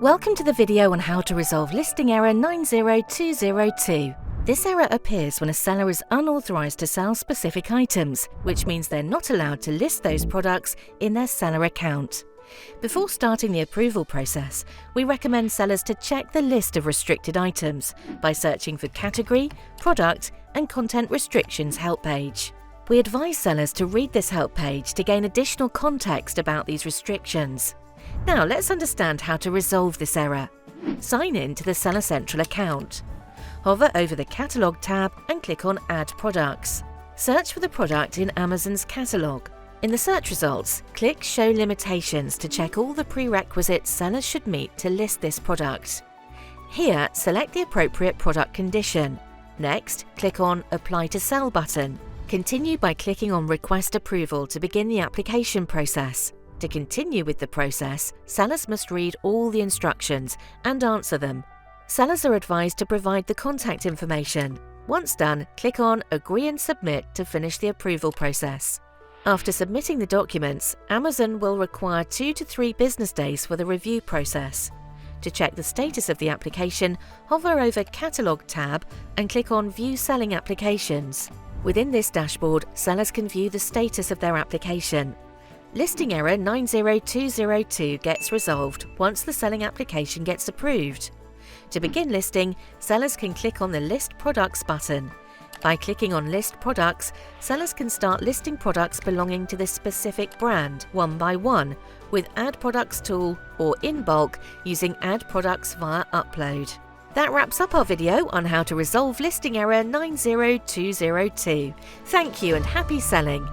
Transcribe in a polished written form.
Welcome to the video on how to resolve listing error 90202. This error appears when a seller is unauthorized to sell specific items, which means they're not allowed to list those products in their seller account. Before starting the approval process, we recommend sellers to check the list of restricted items by searching for Category, Product, and Content Restrictions help page. We advise sellers to read this help page to gain additional context about these restrictions. Now let's understand how to resolve this error. Sign in to the Seller Central account. Hover over the Catalogue tab and click on Add Products. Search for the product in Amazon's catalogue. In the search results, click Show Limitations to check all the prerequisites sellers should meet to list this product. Here, select the appropriate product condition. Next, click on Apply to Sell button. Continue by clicking on Request Approval to begin the application process. To continue with the process, sellers must read all the instructions and answer them. Sellers are advised to provide the contact information. Once done, click on Agree and Submit to finish the approval process. After submitting the documents, Amazon will require 2 to 3 business days for the review process. To check the status of the application, hover over Catalogue tab and click on View Selling Applications. Within this dashboard, sellers can view the status of their application. Listing error 90202 gets resolved once the selling application gets approved. To begin listing, sellers can click on the List Products button. By clicking on List Products, sellers can start listing products belonging to the specific brand one by one with Add Products tool or in bulk using Add Products via Upload. That wraps up our video on how to resolve listing error 90202. Thank you and happy selling!